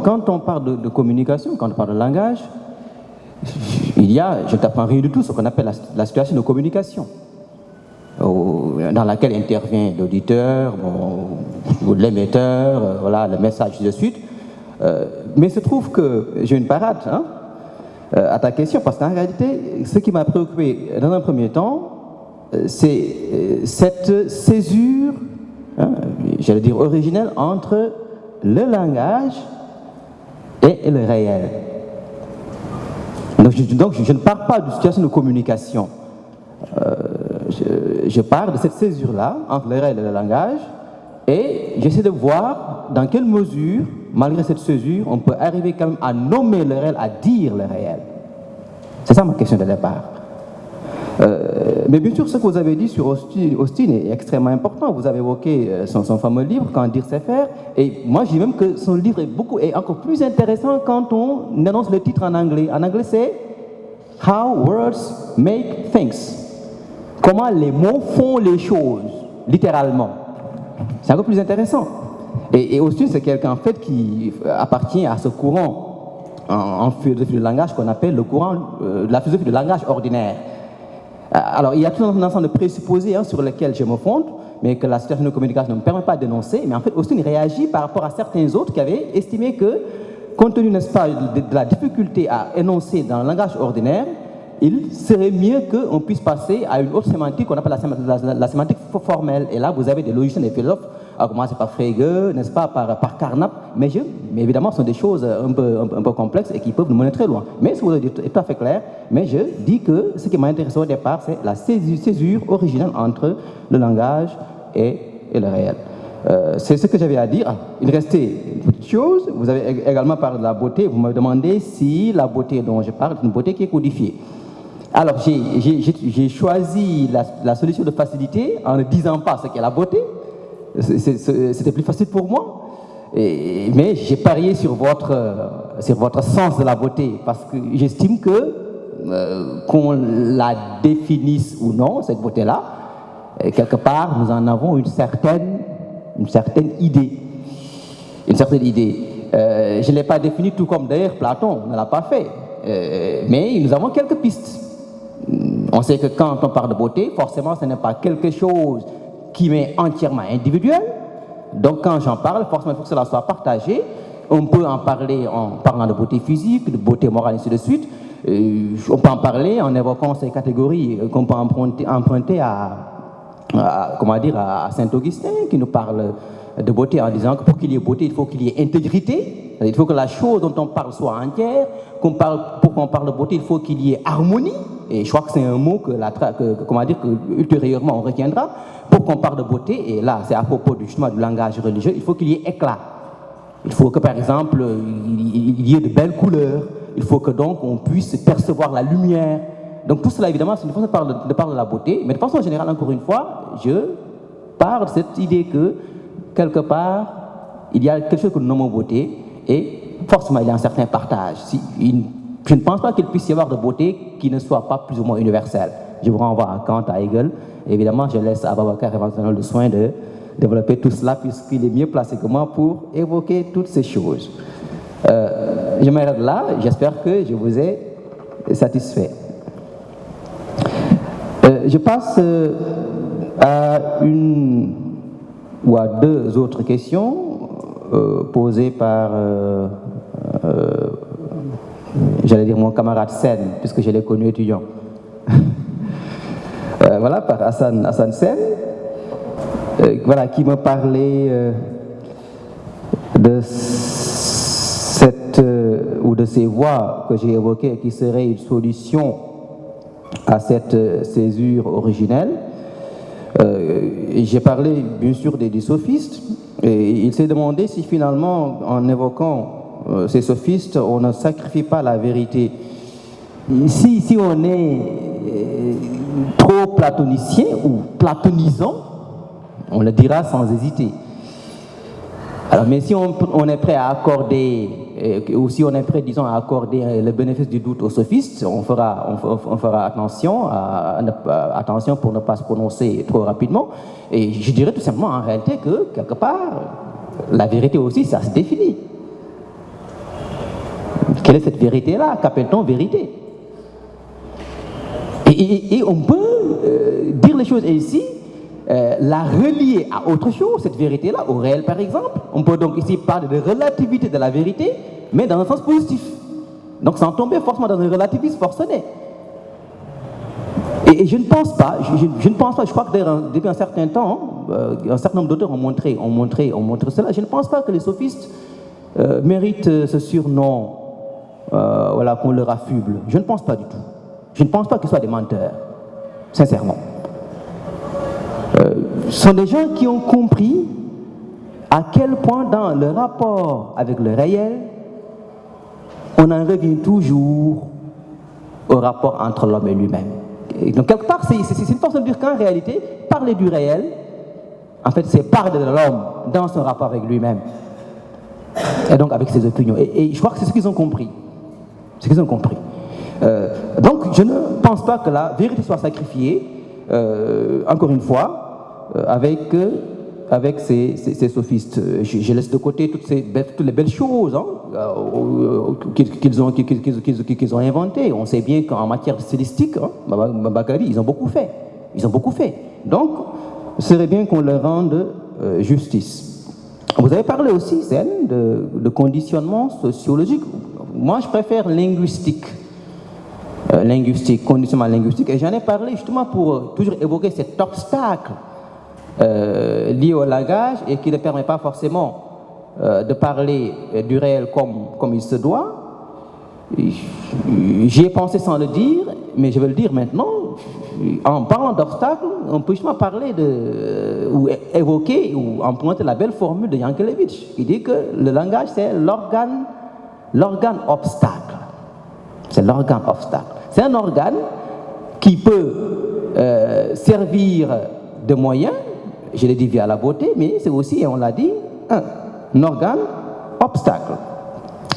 quand on parle de communication, quand on parle de langage, il y a, je ne t'apprends rien du tout, ce qu'on appelle la situation de communication, dans laquelle intervient l'auditeur, l'émetteur, voilà, le message de suite. Mais il se trouve que j'ai une parade à ta question, parce qu'en réalité, ce qui m'a préoccupé dans un premier temps, c'est cette césure, j'allais dire originelle, entre le langage et le réel. Donc je ne parle pas de situation de communication. Je parle de cette césure-là entre le réel et le langage, et j'essaie de voir dans quelle mesure, malgré cette césure, on peut arriver quand même à nommer le réel, à dire le réel. C'est ça ma question de départ. Mais bien sûr, ce que vous avez dit sur Austin est extrêmement important. Vous avez évoqué son fameux livre, Quand dire c'est faire. Et moi, je dis même que son livre est encore plus intéressant quand on annonce le titre en anglais. En anglais, c'est How Words Make Things. Comment les mots font les choses, littéralement. C'est encore plus intéressant. Et Austin, c'est quelqu'un en fait qui appartient à ce courant en philosophie du langage qu'on appelle le courant de la philosophie du langage ordinaire. Alors, il y a tout un ensemble de présupposés sur lesquels je me fonde, mais que la situation de communication ne me permet pas d'énoncer. Mais en fait, Austin réagit par rapport à certains autres qui avaient estimé que, compte tenu, n'est-ce pas, de la difficulté à énoncer dans le langage ordinaire, il serait mieux qu'on puisse passer à une autre sémantique qu'on appelle la sémantique formelle. Et là, vous avez des logiciens, des philosophes, à commencer par Frege, n'est-ce pas, par Carnap, mais évidemment, ce sont des choses un peu complexes et qui peuvent nous mener très loin. Mais ce que vous avez dit est tout à fait clair, mais je dis que ce qui m'a intéressé au départ, c'est la césure originale entre le langage et le réel. C'est ce que j'avais à dire. Il restait une petite chose, vous avez également parlé de la beauté, vous me demandez si la beauté dont je parle est une beauté qui est codifiée. Alors, j'ai choisi la solution de facilité en ne disant pas ce qu'est la beauté. C'était plus facile pour moi. Mais j'ai parié sur votre sens de la beauté, parce que j'estime que, qu'on la définisse ou non, cette beauté-là, quelque part, nous en avons une certaine idée. Une certaine idée. Je ne l'ai pas définie tout comme d'ailleurs Platon ne l'a pas fait. Mais nous avons quelques pistes. On sait que quand on parle de beauté, forcément, ce n'est pas quelque chose qui m'est entièrement individuel. Donc, quand j'en parle, forcément, il faut que cela soit partagé. On peut en parler en parlant de beauté physique, de beauté morale, et ainsi de suite. On peut en parler en évoquant ces catégories qu'on peut emprunter à Saint-Augustin, qui nous parle de beauté en disant que pour qu'il y ait beauté, il faut qu'il y ait intégrité. Il faut que la chose dont on parle soit entière. Pour qu'on parle de beauté, il faut qu'il y ait harmonie. Et je crois que c'est un mot que ultérieurement on retiendra. Pour qu'on parle de beauté, et là c'est à propos justement du langage religieux, il faut qu'il y ait éclat. Il faut que par exemple il y ait de belles couleurs. Il faut que donc on puisse percevoir la lumière. Donc tout cela évidemment c'est une façon de parler de la beauté. Mais de façon générale, encore une fois, je parle de cette idée que quelque part il y a quelque chose que nous nommons beauté, et forcément il y a un certain partage. Je ne pense pas qu'il puisse y avoir de beauté qui ne soit pas plus ou moins universelle. Je vous renvoie à Kant, à Hegel. Évidemment, je laisse à Babacar éventuellement le soin de développer tout cela, puisqu'il est mieux placé que moi pour évoquer toutes ces choses. Je m'arrête là. J'espère que je vous ai satisfait. Je passe à une ou à deux autres questions posées par j'allais dire mon camarade Sen, puisque je l'ai connu étudiant. Voilà, par Hassan Sen, voilà, qui me parlait de de ces voies que j'ai évoquées, qui seraient une solution à cette césure originelle. J'ai parlé bien sûr des sophistes, et il s'est demandé si finalement, en évoquant ces sophistes, on ne sacrifie pas la vérité. Si on est trop platonicien ou platonisant, on le dira sans hésiter. Alors, mais si on est prêt à accorder, ou si on est prêt, disons, à accorder le bénéfice du doute aux sophistes, on fera attention pour ne pas se prononcer trop rapidement. Et je dirais tout simplement en réalité que, quelque part, la vérité aussi, ça se définit. Quelle est cette vérité-là? Qu'appelle-t-on vérité? Et on peut dire les choses ici, la relier à autre chose, cette vérité-là, au réel par exemple. On peut donc ici parler de relativité de la vérité, mais dans un sens positif. Donc sans tomber forcément dans un relativisme forcené. Et je ne pense pas, je crois que depuis un certain temps, un certain nombre d'auteurs ont montré cela. Je ne pense pas que les sophistes méritent ce surnom, voilà, qu'on leur affuble. Je ne pense pas du tout. Je ne pense pas qu'ils soient des menteurs, sincèrement. Ce sont des gens qui ont compris à quel point dans le rapport avec le réel, on en revient toujours au rapport entre l'homme et lui-même. Et donc quelque part, c'est une façon de dire qu'en réalité, parler du réel, en fait, c'est parler de l'homme dans son rapport avec lui-même. Et donc avec ses opinions. Et je crois que c'est ce qu'ils ont compris. C'est ce qu'ils ont compris. Donc je ne pense pas que la vérité soit sacrifiée, encore une fois, avec ces sophistes. Je laisse de côté toutes les belles choses qu'ils ont inventées. On sait bien qu'en matière stylistique, Bakary, ils ont beaucoup fait. Donc, ce serait bien qu'on leur rende justice. Vous avez parlé aussi, Sen, de conditionnement sociologique. Moi, je préfère linguistique, conditionnement linguistique. Et j'en ai parlé justement pour toujours évoquer cet obstacle lié au langage et qui ne permet pas forcément de parler du réel comme il se doit. J'y ai pensé sans le dire, mais je vais le dire maintenant. En parlant d'obstacles, on peut justement parler ou évoquer ou emprunter la belle formule de Yankelevitch qui dit que le langage c'est l'organe obstacle. C'est l'organe obstacle. C'est un organe qui peut servir de moyen, je l'ai dit via la beauté, mais c'est aussi, on l'a dit, un organe obstacle.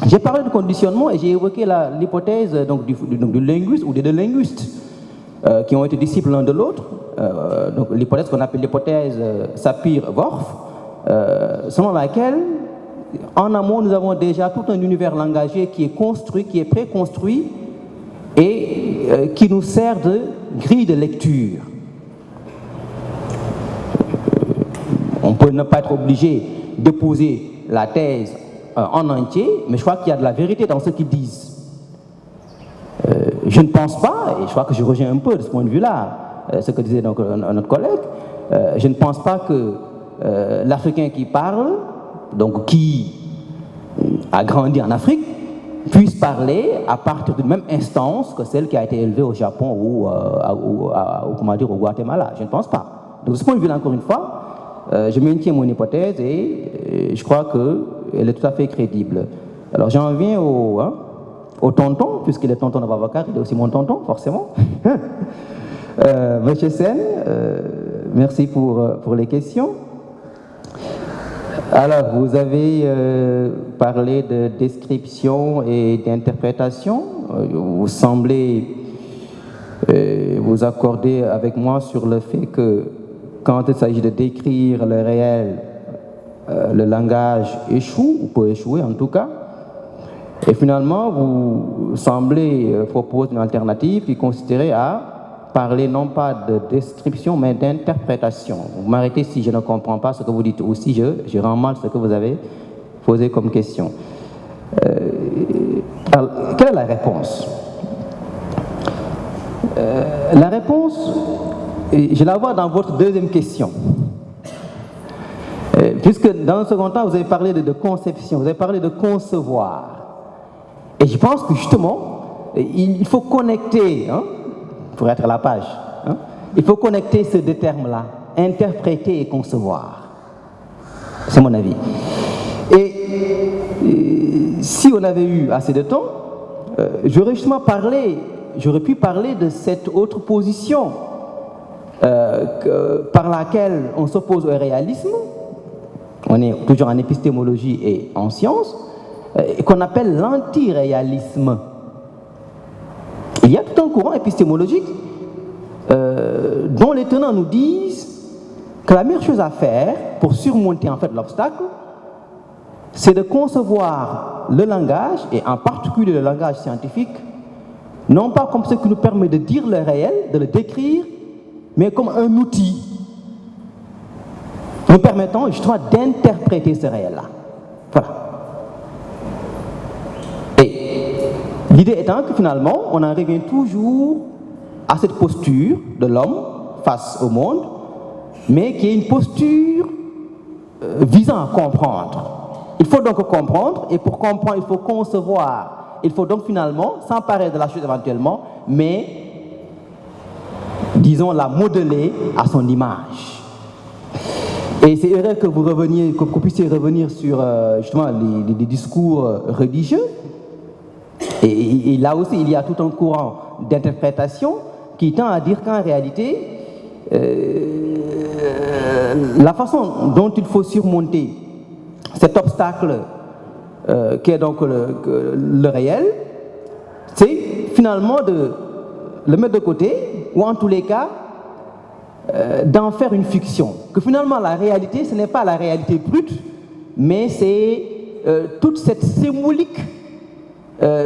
J'ai parlé de conditionnement et j'ai évoqué l'hypothèse du linguiste ou des deux linguistes qui ont été disciples l'un de l'autre. Donc l'hypothèse qu'on appelle l'hypothèse Sapir-Whorf, selon laquelle, en amont, nous avons déjà tout un univers langagier qui est construit, qui est préconstruit et qui nous sert de grille de lecture. On peut ne pas être obligé de poser la thèse en entier, mais je crois qu'il y a de la vérité dans ce qu'ils disent. Je ne pense pas, et je crois que je rejoins un peu de ce point de vue-là, ce que disait donc notre collègue, je ne pense pas que l'Africain qui parle, donc qui a grandi en Afrique, puisse parler à partir d'une même instance que celle qui a été élevée au Japon ou au Guatemala. Je ne pense pas. Donc de ce point de vue-là, encore une fois, je maintiens mon hypothèse et je crois qu'elle est tout à fait crédible. Alors j'en viens au tonton, puisqu'il est tonton de Babacar, il est aussi mon tonton, forcément. Monsieur Sen, merci pour les questions. Alors, vous avez parlé de description et d'interprétation. Vous semblez vous accorder avec moi sur le fait que quand il s'agit de décrire le réel, le langage échoue, ou peut échouer en tout cas. Et finalement, vous semblez proposer une alternative qui consisterait à parler non pas de description, mais d'interprétation. Vous m'arrêtez si je ne comprends pas ce que vous dites ou si je rends mal ce que vous avez posé comme question. Alors, quelle est la réponse? La réponse, je la vois dans votre deuxième question. Puisque dans le second temps, vous avez parlé de conception, vous avez parlé de concevoir. Et je pense que justement, il faut connecter, pour être à la page, il faut connecter ces deux termes-là, interpréter et concevoir. C'est mon avis. Et si on avait eu assez de temps, j'aurais pu parler de cette autre position par laquelle on s'oppose au réalisme. On est toujours en épistémologie et en sciences, et qu'on appelle l'antiréalisme. Il y a tout un courant épistémologique dont les tenants nous disent que la meilleure chose à faire pour surmonter en fait l'obstacle, c'est de concevoir le langage, et en particulier le langage scientifique, non pas comme ce qui nous permet de dire le réel, de le décrire, mais comme un outil nous permettant justement d'interpréter ce réel-là. Voilà. Et l'idée étant que finalement, on en revient toujours à cette posture de l'homme face au monde, mais qui est une posture visant à comprendre. Il faut donc comprendre, et pour comprendre, il faut concevoir. Il faut donc finalement s'emparer de la chose éventuellement, mais, disons, la modeler à son image. Et c'est heureux que vous reveniez, que vous puissiez revenir sur justement les discours religieux. Et là aussi, il y a tout un courant d'interprétation qui tend à dire qu'en réalité, la façon dont il faut surmonter cet obstacle qui est donc le réel, c'est finalement de le mettre de côté, ou en tous les cas, d'en faire une fiction. Que finalement la réalité, ce n'est pas la réalité brute, mais c'est toute cette symbolique,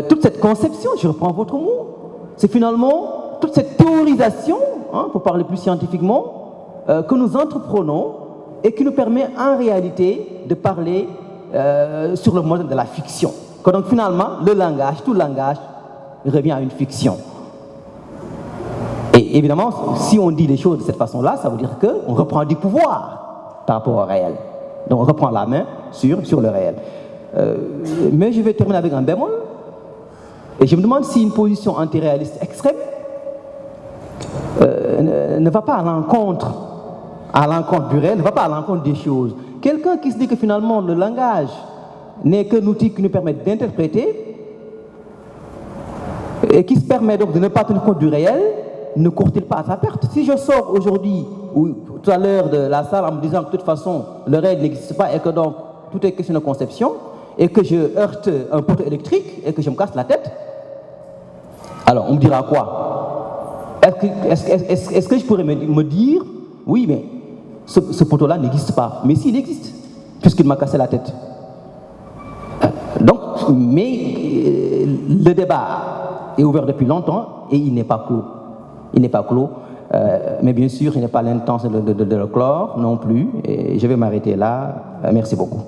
toute cette conception, je reprends votre mot, c'est finalement toute cette théorisation, pour parler plus scientifiquement, que nous entreprenons et qui nous permet en réalité de parler sur le mode de la fiction. Que donc finalement, le langage, tout langage revient à une fiction. Et évidemment, si on dit les choses de cette façon-là, ça veut dire qu'on reprend du pouvoir par rapport au réel. Donc on reprend la main sur le réel. Mais je vais terminer avec un bémol. Et je me demande si une position antiréaliste extrême ne va pas à l'encontre du réel, ne va pas à l'encontre des choses. Quelqu'un qui se dit que finalement le langage n'est qu'un outil qui nous permet d'interpréter et qui se permet donc de ne pas tenir compte du réel, ne court-il pas à sa perte? Si je sors aujourd'hui ou tout à l'heure de la salle en me disant que de toute façon le réel n'existe pas et que donc tout est question de conception et que je heurte un poteau électrique et que je me casse la tête, alors on me dira quoi? Est-ce que je pourrais me dire oui, mais ce poteau-là n'existe pas? Mais s'il existe, puisqu'il m'a cassé la tête. Donc, mais le débat est ouvert depuis longtemps et il n'est pas clos. Il n'est pas clos, mais bien sûr, je n'ai pas l'intention de le clore non plus. Et je vais m'arrêter là. Merci beaucoup.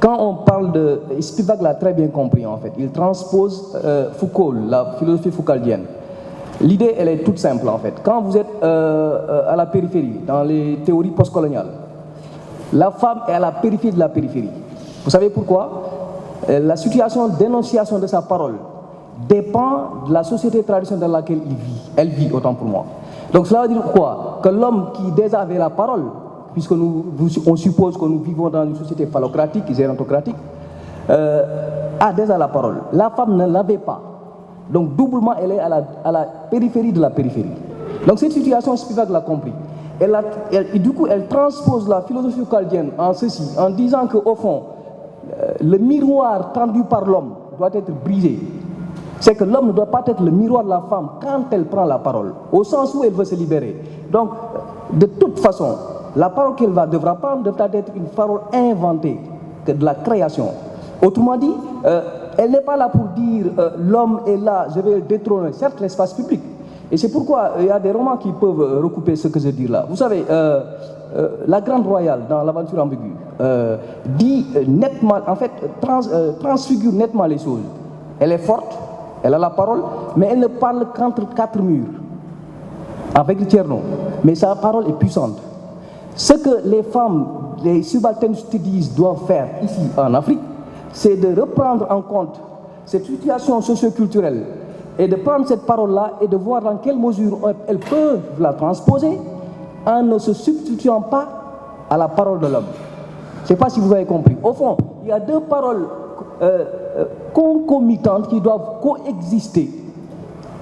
Quand on parle de... Spivak l'a très bien compris en fait. Il transpose Foucault, la philosophie foucauldienne. L'idée, elle est toute simple en fait. Quand vous êtes à la périphérie, dans les théories postcoloniales, la femme est à la périphérie de la périphérie. Vous savez pourquoi? La situation d'énonciation de sa parole dépend de la société traditionnelle dans laquelle il vit. Elle vit, autant pour moi. Donc cela veut dire quoi? Que l'homme qui déjà avait la parole, puisque on suppose que nous vivons dans une société phallocratique, gérontocratique, a déjà la parole. La femme ne l'avait pas. Donc doublement, elle est à la périphérie de la périphérie. Donc cette situation, Spivak l'a compris. Et du coup, elle transpose la philosophie foucauldienne en ceci, en disant qu'au fond, le miroir tendu par l'homme doit être brisé. C'est que l'homme ne doit pas être le miroir de la femme quand elle prend la parole, au sens où elle veut se libérer. Donc, de toute façon, la parole qu'elle devra prendre devra être une parole inventée, de la création. Autrement dit, elle n'est pas là pour dire l'homme est là, je vais le détrôner, certes l'espace public. Et c'est pourquoi il y a des romans qui peuvent recouper ce que je dis là. Vous savez, la Grande Royale, dans l'Aventure ambiguë, dit nettement, en fait, transfigure nettement les choses. Elle est forte, elle a la parole, mais elle ne parle qu'entre quatre murs, avec le tierno. Mais sa parole est puissante. Ce que les femmes, les subaltern studies doivent faire ici en Afrique, c'est de reprendre en compte cette situation socio-culturelle et de prendre cette parole-là et de voir dans quelle mesure elles peuvent la transposer en ne se substituant pas à la parole de l'homme. Je ne sais pas si vous avez compris. Au fond, il y a deux paroles concomitantes qui doivent coexister.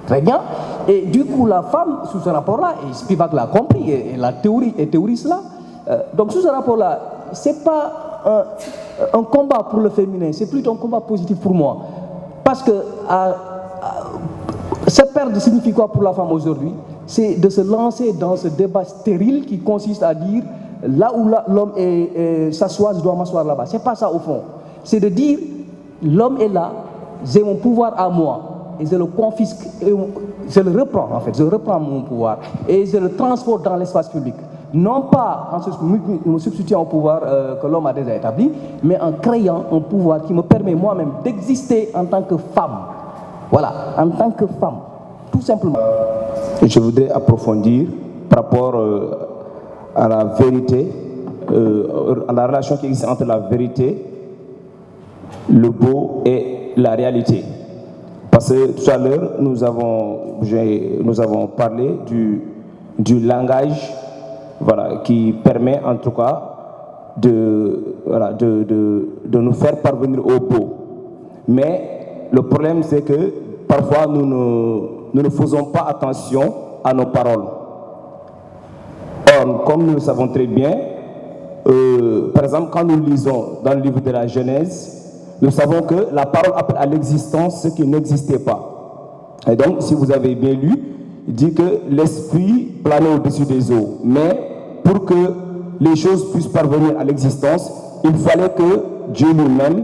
Très bien. Et du coup, la femme, sous ce rapport-là, et Spivak l'a compris, et la théorie et théorise cela, donc sous ce rapport-là, ce n'est pas un combat pour le féminin, c'est plutôt un combat positif pour moi. Parce que se perdre signifie quoi pour la femme aujourd'hui? C'est de se lancer dans ce débat stérile qui consiste à dire là où l'homme s'assoit, je dois m'asseoir là-bas. C'est pas ça au fond. c'est de dire l'homme est là, j'ai mon pouvoir à moi et je le confisque, je le reprends en fait, je reprends mon pouvoir et je le transporte dans l'espace public. Non pas en me substituant au pouvoir que l'homme a déjà établi, mais en créant un pouvoir qui me permet moi-même d'exister en tant que femme. Voilà, en tant que femme, tout simplement. Je voudrais approfondir par rapport à la vérité, à la relation qui existe entre la vérité, le beau et la réalité. Parce que tout à l'heure, nous avons parlé du langage, voilà, qui permet en tout cas de nous faire parvenir au beau. Mais le problème, c'est que parfois nous ne faisons pas attention à nos paroles. Or, comme nous le savons très bien, par exemple, quand nous lisons dans le livre de la Genèse, nous savons que la parole appelle à l'existence ce qui n'existait pas. Et donc, si vous avez bien lu, il dit que l'esprit planait au-dessus des eaux. Mais pour que les choses puissent parvenir à l'existence, il fallait que Dieu lui-même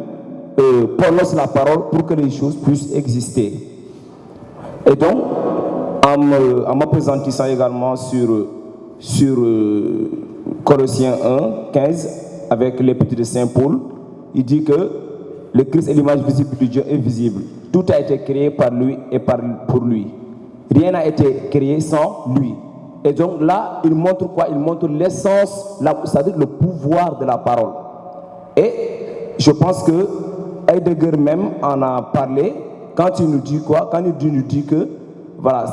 prononce la parole pour que les choses puissent exister. Et donc, en m'apprésentant également sur Colossiens 1, 15, avec l'épître de Saint Paul, il dit que le Christ est l'image visible du Dieu invisible. Tout a été créé par lui et pour lui. Rien n'a été créé sans lui. Et donc là, il montre quoi? Il montre l'essence, c'est-à-dire le pouvoir de la parole. Et je pense que Heidegger même en a parlé quand il nous dit quoi? Quand il nous dit que voilà,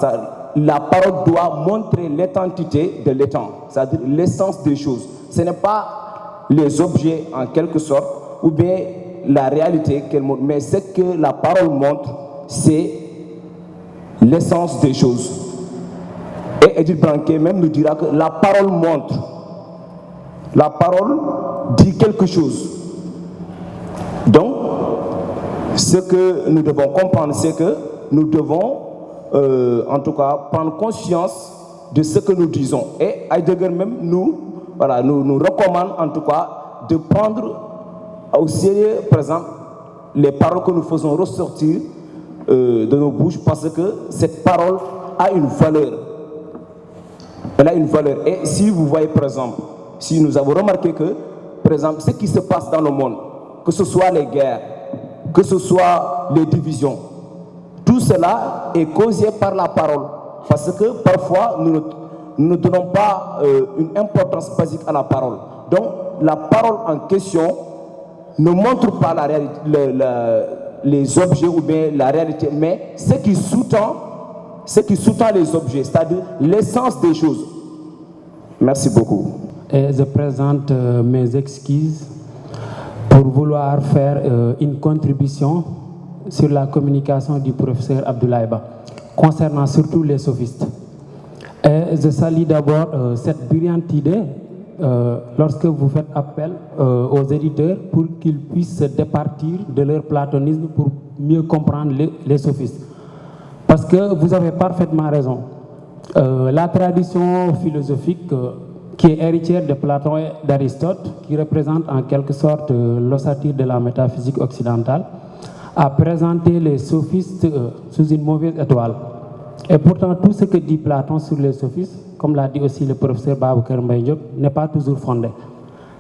la parole doit montrer l'étendité de l'étang, c'est-à-dire l'essence des choses. Ce n'est pas les objets en quelque sorte, ou bien la réalité qu'elle montre, mais ce que la parole montre, c'est l'essence des choses. Et Edith Branquet même nous dira que la parole montre, la parole dit quelque chose. Donc, ce que nous devons comprendre, c'est que nous devons, en tout cas, prendre conscience de ce que nous disons. Et Heidegger même nous recommande, en tout cas, de prendre au sérieux, par exemple, les paroles que nous faisons ressortir de nos bouches, parce que cette parole a une valeur. Elle a une valeur. Et si vous voyez, par exemple, si nous avons remarqué que, par exemple, ce qui se passe dans le monde, que ce soit les guerres, que ce soit les divisions, tout cela est causé par la parole. Parce que parfois, nous ne donnons pas une importance basique à la parole. Donc, la parole en question ne montre pas la réalité, les objets ou bien la réalité, mais ce qui sous-tend les objets, c'est-à-dire l'essence des choses. Merci beaucoup. Et je présente mes excuses pour vouloir faire une contribution sur la communication du professeur Abdoulaye Ba, concernant surtout les sophistes. Et je salue d'abord cette brillante idée lorsque vous faites appel aux éditeurs pour qu'ils puissent se départir de leur platonisme pour mieux comprendre les sophistes. Parce que vous avez parfaitement raison. La tradition philosophique qui est héritière de Platon et d'Aristote, qui représente en quelque sorte l'ossature de la métaphysique occidentale, a présenté les sophistes sous une mauvaise étoile. Et pourtant, tout ce que dit Platon sur les sophistes, comme l'a dit aussi le professeur Babacar Mbaye Diop, n'est pas toujours fondé.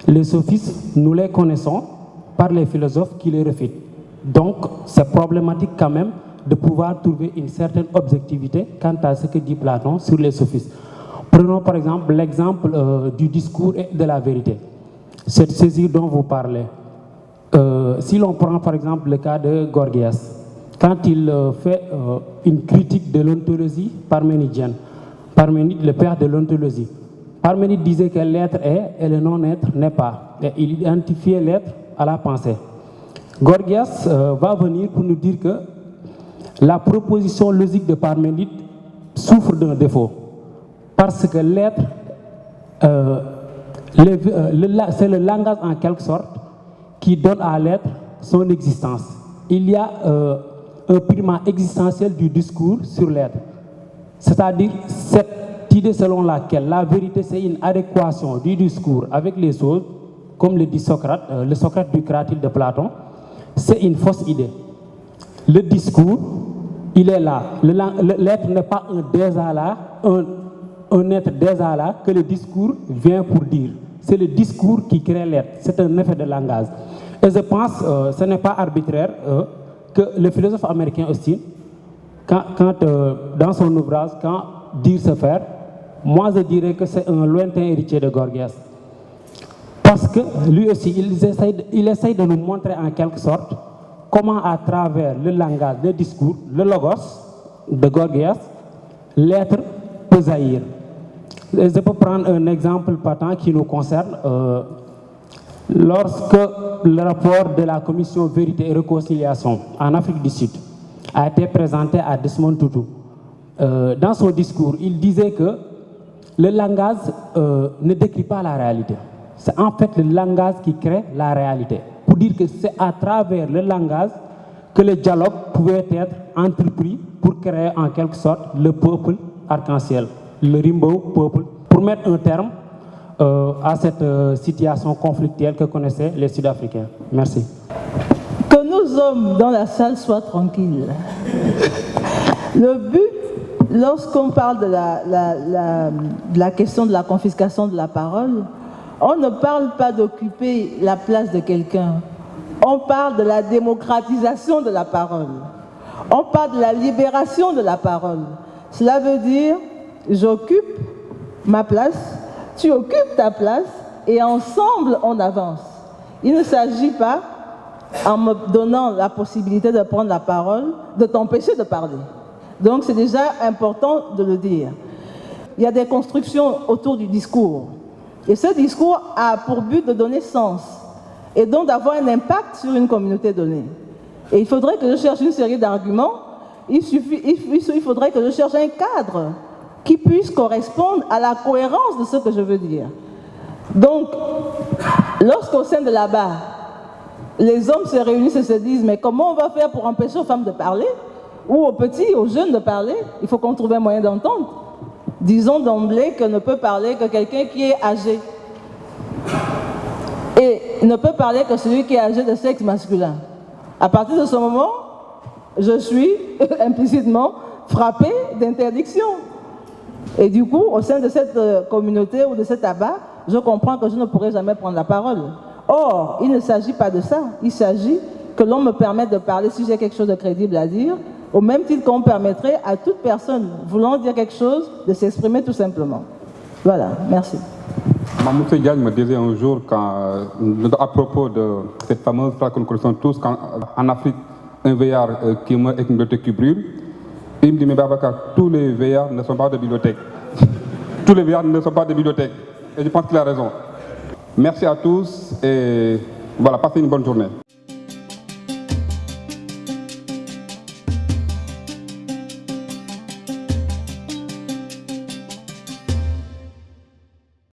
Les sophistes, nous les connaissons par les philosophes qui les refutent. Donc, c'est problématique quand même de pouvoir trouver une certaine objectivité quant à ce que dit Platon sur les sophistes. Prenons par exemple l'exemple du discours et de la vérité. Cette saisie dont vous parlez. Si l'on prend par exemple le cas de Gorgias, quand il fait une critique de l'ontologie parménidienne, Parménide, le père de l'ontologie, Parménide disait que l'être est et le non-être n'est pas. Et il identifiait l'être à la pensée. Gorgias va venir pour nous dire que la proposition logique de Parménide souffre d'un défaut. Parce que l'être, c'est le langage en quelque sorte qui donne à l'être son existence. Il y a un primat existentiel du discours sur l'être. C'est-à-dire cette idée selon laquelle la vérité c'est une adéquation du discours avec les choses, comme le dit Socrate, le Socrate du Cratyle de Platon, c'est une fausse idée. Le discours, il est là. L'être n'est pas un désala, un être désala que le discours vient pour dire. C'est le discours qui crée l'être. C'est un effet de langage. Et je pense que ce n'est pas arbitraire que le philosophe américain Austin, dans son ouvrage, quand dire se faire, moi je dirais que c'est un lointain héritier de Gorgias. Parce que lui aussi, il essaye de nous montrer en quelque sorte comment à travers le langage, le discours, le logos de Gorgias, l'être peut jaillir. Et je peux prendre un exemple patent qui nous concerne. Lorsque le rapport de la commission Vérité et Réconciliation en Afrique du Sud a été présenté à Desmond Tutu, dans son discours, il disait que le langage ne décrit pas la réalité. C'est en fait le langage qui crée la réalité. Pour dire que c'est à travers le langage que le dialogue pouvait être entrepris pour créer en quelque sorte le peuple arc-en-ciel, le Rainbow Peuple, pour mettre un terme à cette situation conflictuelle que connaissaient les Sud-Africains. Merci. Que nos hommes dans la salle soient tranquilles. Le but, lorsqu'on parle de la question de la confiscation de la parole, on ne parle pas d'occuper la place de quelqu'un. On parle de la démocratisation de la parole. On parle de la libération de la parole. Cela veut dire, j'occupe ma place, tu occupes ta place et ensemble on avance. Il ne s'agit pas, en me donnant la possibilité de prendre la parole, de t'empêcher de parler. Donc c'est déjà important de le dire. Il y a des constructions autour du discours. Et ce discours a pour but de donner sens et donc d'avoir un impact sur une communauté donnée. Et il faudrait que je cherche une série d'arguments, il faudrait que je cherche un cadre qui puisse correspondre à la cohérence de ce que je veux dire. Donc, lorsqu'au sein de là-bas, les hommes se réunissent et se disent « mais comment on va faire pour empêcher aux femmes de parler ?» ou aux petits, aux jeunes de parler, il faut qu'on trouve un moyen d'entendre. Disons d'emblée que ne peut parler que quelqu'un qui est âgé. Et ne peut parler que celui qui est âgé de sexe masculin. À partir de ce moment, je suis implicitement frappé d'interdiction. Et du coup, au sein de cette communauté ou de cet abat, je comprends que je ne pourrai jamais prendre la parole. Or, il ne s'agit pas de ça. Il s'agit que l'on me permette de parler si j'ai quelque chose de crédible à dire, au même titre qu'on permettrait à toute personne voulant dire quelque chose de s'exprimer tout simplement. Voilà, merci. Mamoussé Diagne me disait un jour, à propos de cette fameuse phrase que nous connaissons tous, qu'en Afrique, un veillard qui meurt avec une bibliothèque qui brûle, il me dit, mais Babacar, tous les veillards ne sont pas de bibliothèque. Tous les veillards ne sont pas de bibliothèque. Et je pense qu'il a raison. Merci à tous et voilà, passez une bonne journée.